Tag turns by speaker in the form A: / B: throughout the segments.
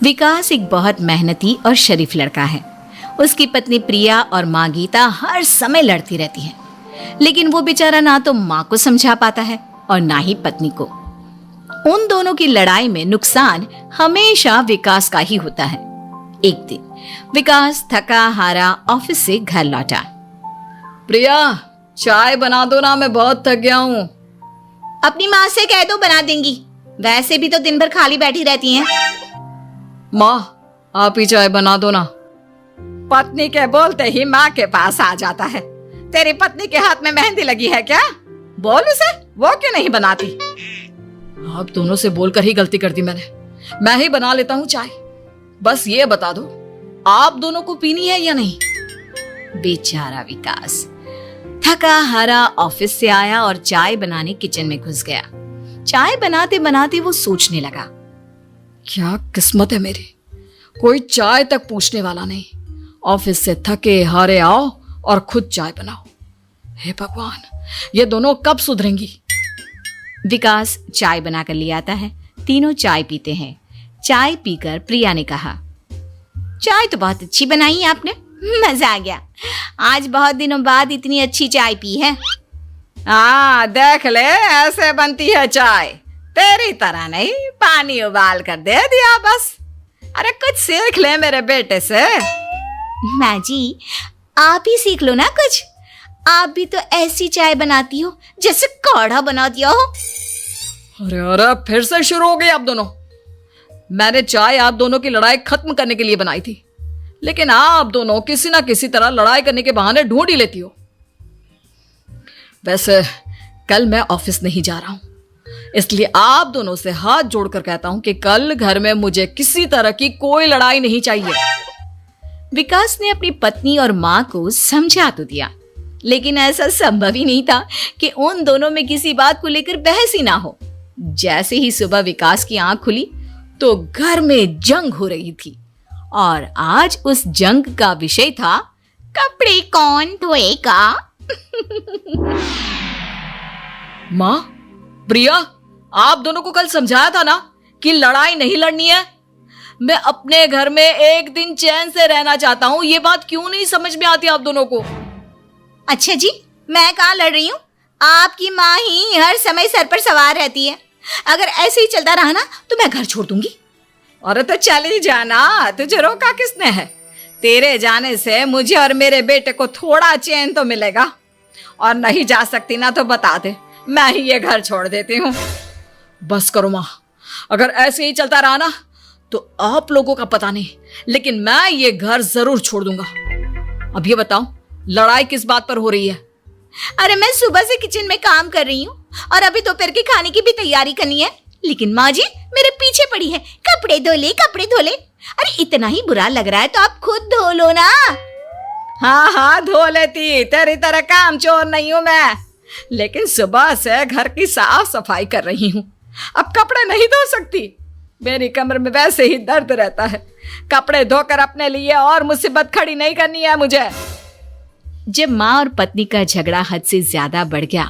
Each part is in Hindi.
A: विकास एक बहुत मेहनती और शरीफ लड़का है। उसकी पत्नी प्रिया और माँ गीता हर समय लड़ती रहती है, लेकिन वो बेचारा ना तो माँ को समझा पाता है और ना ही पत्नी को। उन दोनों की लड़ाई में नुकसान हमेशा विकास का ही होता है। एक दिन विकास थका हारा ऑफिस से घर लौटा।
B: प्रिया, चाय बना दो ना, मैं बहुत थक गया हूँ।
A: अपनी माँ से कह दो, बना देंगी। वैसे भी तो दिन भर खाली बैठी रहती हैं।
B: माँ, आप ही चाय बना दो ना। पत्नी के बोलते ही माँ के पास आ जाता है। तेरी पत्नी के हाथ में मेहंदी लगी है क्या? बोल उसे, वो क्यों नहीं बनाती? आप दोनों से बोलकर ही गलती कर दी मैंने। मैं ही बना लेता हूँ चाय। बस ये बता दो, आप दोनों को पीनी है या नहीं?
A: बेचारा विकास थका हारा ऑफिस से आया और चाय बनाने किचन में घुस गया। चाय बनाते बनाते वो सोचने लगा,
B: क्या किस्मत है मेरी, कोई चाय तक पूछने वाला नहीं। ऑफिस से थके हारे आओ और खुद चाय बनाओ। हे भगवान, ये दोनों कब सुधरेंगी?
A: विकास चाय बनाकर ले आता है। तीनों चाय पीते हैं। चाय पीकर प्रिया ने कहा, चाय तो बहुत अच्छी बनाई है आपने, मजा आ गया। आज बहुत दिनों बाद इतनी अच्छी चाय पी है।
B: हाँ, देख ले, ऐसे बनती है चाय। तेरी तरह नहीं, पानी उबाल कर दे दिया बस। अरे कुछ सीख ले मेरे बेटे से।
A: माँ जी, आप ही सीख लो ना कुछ। आप भी तो ऐसी चाय बनाती हो जैसे काढ़ा बना दिया हो।
B: अरे अरे, फिर से शुरू हो गई आप दोनों। मैंने चाय आप दोनों की लड़ाई खत्म करने के लिए बनाई थी, लेकिन आप दोनों किसी ना किसी तरह लड़ाई करने के बहाने ढूंढ ही लेती हो। वैसे कल मैं ऑफिस नहीं जा रहा हूं, इसलिए आप दोनों से हाथ जोड़कर कहता हूं कि कल घर में मुझे किसी तरह की कोई लड़ाई नहीं चाहिए।
A: विकास ने अपनी पत्नी और माँ को समझा तो दिया, लेकिन ऐसा संभव ही नहीं था कि उन दोनों में किसी बात को लेकर बहस ही ना हो। जैसे ही सुबह विकास की आंख खुली तो घर में जंग हो रही थी, और आज उस जंग का विषय था कपड़े कौन धोएगा।
B: माँ, प्रिया, आप दोनों को कल समझाया था ना कि लड़ाई नहीं लड़नी है। मैं अपने घर में एक दिन चैन से रहना चाहता हूँ। ये बात क्यों नहीं समझ में आती आप दोनों को?
A: अच्छा जी, मैं कहाँ लड़ रही हूँ? आपकी माँ ही हर समय सर पर सवार रहती है। अगर ऐसे ही चलता रहा ना तो मैं घर छोड़ दूंगी।
B: अरे तो चली जाना, तुझे रोका किसने है? तेरे जाने से मुझे और मेरे बेटे को थोड़ा चैन तो मिलेगा। और नहीं जा सकती ना तो बता दे, मैं ही ये घर छोड़ देती हूँ। बस करो माँ, अगर ऐसे ही चलता रहा ना तो आप लोगों का पता नहीं, लेकिन मैं ये घर जरूर छोड़ दूंगा। अब ये बताओ, लड़ाई किस बात पर हो रही है?
A: अरे मैं सुबह से किचन में काम कर रही हूँ और अभी दोपहर के खाने की भी तैयारी करनी है, लेकिन माँ जी मेरे पीछे पड़ी है, कपड़े धो ले, कपड़े धो ले। अरे इतना ही बुरा लग रहा है तो आप खुद धो लो ना।
B: हाँ हाँ, धो लेती, तेरी तरह काम चोर नहीं हूं मैं, लेकिन सुबह से घर की साफ सफाई कर रही हूँ, अब कपड़े नहीं धो सकती। मेरी कमर में वैसे ही दर्द रहता है। कपड़े धोकर अपने लिए और मुसीबत खड़ी नहीं करनी है मुझे।
A: जब माँ और पत्नी का झगड़ा हद से ज्यादा बढ़ गया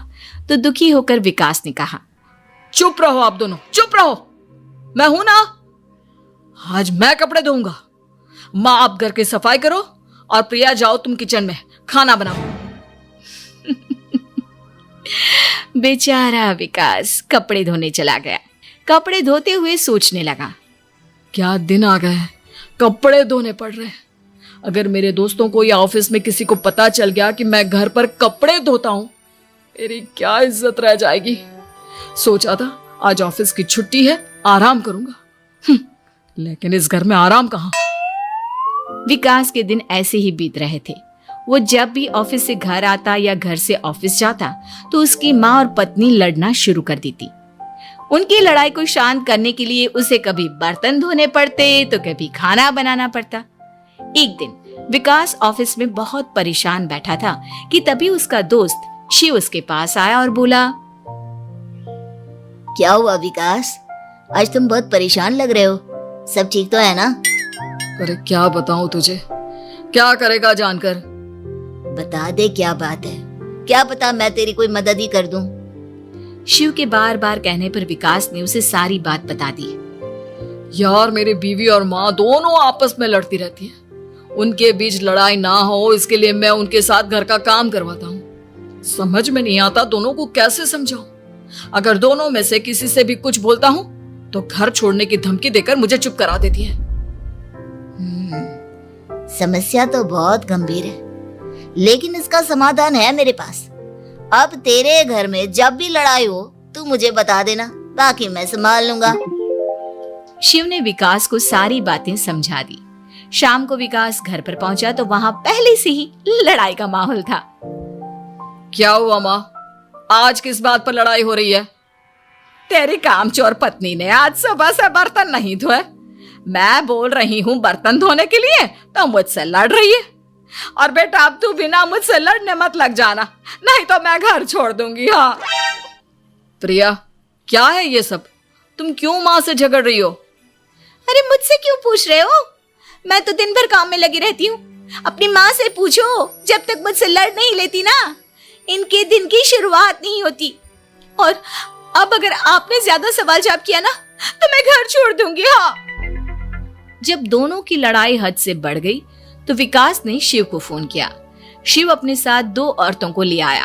A: तो दुखी होकर विकास ने कहा,
B: चुप रहो आप दोनों, चुप रहो। मैं हूं ना, आज मैं कपड़े धोऊंगा। माँ, आप घर की सफाई करो और प्रिया, जाओ तुम किचन में खाना बनाओ।
A: बेचारा विकास कपड़े धोने चला गया। कपड़े धोते हुए सोचने लगा,
B: क्या दिन आ गए, कपड़े धोने पड़ रहे हैं। अगर मेरे दोस्तों को या ऑफिस में किसी को पता चल गया कि मैं घर पर कपड़े धोता हूं, मेरी क्या इज्जत रह जाएगी। सोचा था आज ऑफिस की छुट्टी है, आराम करूंगा, लेकिन इस घर में आराम कहां।
A: विकास के दिन ऐसे ही बीत रहे थे। वो जब भी ऑफिस से घर आता या घर से ऑफिस जाता तो उसकी माँ और पत्नी लड़ना शुरू कर देती। उनकी लड़ाई को शांत करने के लिए उसे कभी बर्तन धोने पड़ते तो कभी खाना बनाना पड़ता। एक दिन विकास ऑफिस में बहुत परेशान बैठा था कि तभी उसका दोस्त शिव उसके पास आया और बोला,
C: क्या हुआ विकास, आज तुम बहुत परेशान लग रहे हो, सब ठीक तो है ना?
B: अरे क्या बताऊं तुझे, क्या करेगा जानकर।
C: बता दे क्या बात है, क्या पता मैं तेरी कोई मदद ही कर दूं।
A: शिव के बार बार कहने पर विकास ने उसे सारी बात बता दी।
B: यार मेरी बीवी और माँ दोनों आपस में लड़ती रहती है। उनके बीच लड़ाई ना हो इसके लिए मैं उनके साथ घर का काम करवाता हूँ। समझ में नहीं आता दोनों को कैसे समझाऊं। अगर दोनों में से किसी से भी कुछ बोलता हूँ तो घर छोड़ने की धमकी देकर मुझे चुप करा देती है।
C: समस्या तो बहुत गंभीर है, लेकिन इसका समाधान है मेरे पास। अब तेरे घर में जब भी लड़ाई हो तू मुझे बता देना, बाकी मैं संभाल लूंगा।
A: शिव ने विकास को सारी बातें समझा दी। शाम को विकास घर पर पहुंचा तो वहां पहले से ही लड़ाई का माहौल था।
B: क्या हुआ माँ, आज किस बात पर लड़ाई हो रही है? तेरी कामचोर पत्नी ने आज सुबह से बर्तन नहीं धोए। मैं बोल रही हूँ बर्तन धोने के लिए तो मुझसे लड़ रही है। और बेटा अब तू बिना मुझसे लड़ने मत लग जाना, नहीं तो मैं घर छोड़ दूंगी। हाँ प्रिया, क्या है ये सब? तुम क्यों माँ से झगड़ रही हो?
A: अरे मुझसे क्यों पूछ रहे हो? मैं तो दिन भर काम में लगी रहती हूँ। अपनी माँ से पूछो, जब तक मुझसे लड़ नहीं लेती ना इनके दिन की शुरुआत नहीं होती। और अब अगर आपने ज्यादा सवाल जवाब किया ना तो मैं घर छोड़ दूंगी। हाँ। जब दोनों की लड़ाई हद से बढ़ गई तो विकास ने शिव को फोन किया। शिव अपने साथ 2 औरतों को ले आया।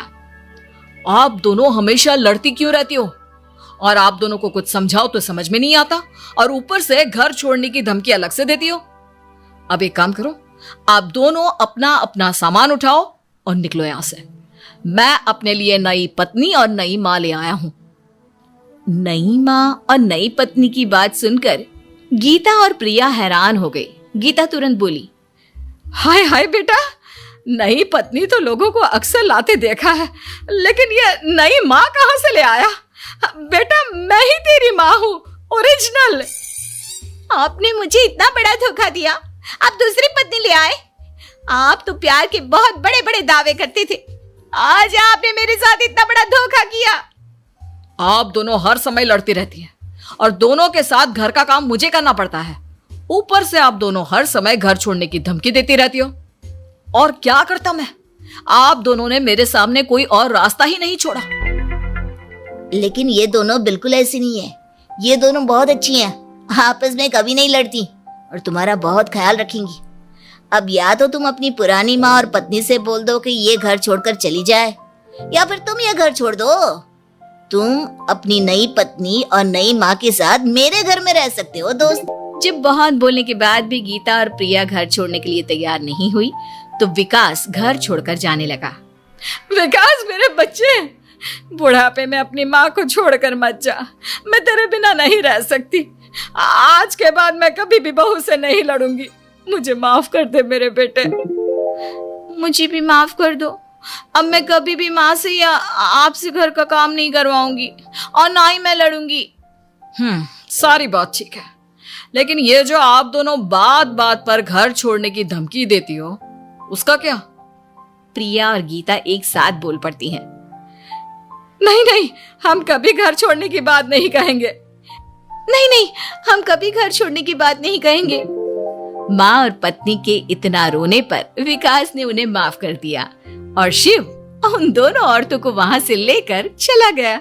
B: आप दोनों हमेशा लड़ती क्यों रहती हो? और आप दोनों को कुछ समझाओ तो समझ में नहीं आता, और ऊपर से घर छोड़ने की धमकी अलग से देती हो। अब एक काम करो, आप दोनों अपना अपना सामान उठाओ और निकलो यहां से। मैं अपने लिए नई पत्नी और नई माँ ले आया हूं।
A: नई माँ और नई पत्नी की बात सुनकर गीता और प्रिया हैरान हो गई। गीता तुरंत बोली,
B: हाय हाय बेटा, नई पत्नी तो लोगों को अक्सर लाते देखा है, लेकिन ये नई माँ कहाँ से ले आया? बेटा मैं ही तेरी माँ हूँ, ओरिजिनल।
A: आपने मुझे इतना बड़ा धोखा दिया, आप दूसरी पत्नी ले आए। आप तो प्यार के बहुत बड़े बड़े दावे करते थे, आज आपने मेरे साथ इतना बड़ा धोखा किया।
B: आप दोनों हर समय लड़ती रहती हैं और दोनों के साथ घर का काम मुझे करना पड़ता है। ऊपर से आप दोनों हर समय घर छोड़ने की धमकी देती रहती हो। और क्या करता मैं? आप दोनों ने मेरे सामने कोई और रास्ता ही नहीं छोड़ा।
C: लेकिन ये दोनों बिल्कुल ऐसी नहीं है। ये दोनों बहुत अच्छी हैं, आपस में कभी नहीं लड़ती और तुम्हारा बहुत ख्याल रखेंगी। अब या तो तुम अपनी पुरानी माँ और पत्नी से बोल दो कि ये घर छोड़कर चली जाए, या फिर तुम ये घर छोड़ दो। तुम अपनी नई पत्नी और नई माँ के साथ मेरे घर में रह सकते हो दोस्त।
A: जब बहुत बोलने के बाद भी गीता और प्रिया घर छोड़ने के लिए तैयार नहीं हुई तो विकास घर छोड़कर जाने लगा।
B: विकास मेरे बच्चे, बुढ़ापे में अपनी माँ को छोड़कर मत जा। मैं तेरे बिना नहीं रह सकती। आज के बाद मैं कभी भी बहू से नहीं लड़ूंगी। मुझे माफ कर दे मेरे बेटे।
A: मुझे भी माफ कर दो। अब मैं कभी भी माँ से या आपसे घर का काम नहीं करवाऊंगी और ना ही मैं लड़ूंगी।
B: सारी बात ठीक है, लेकिन ये जो आप दोनों बात बात पर घर छोड़ने की धमकी देती हो, उसका क्या?
A: प्रिया और गीता एक साथ बोल पड़ती हैं।
B: नहीं नहीं, हम कभी घर छोड़ने की बात नहीं कहेंगे।
A: नहीं नहीं, हम कभी घर छोड़ने की बात नहीं कहेंगे। माँ और पत्नी के इतना रोने पर विकास ने उन्हें माफ कर दिया और शिव उन दोनों औरतों को वहां से लेकर चला गया।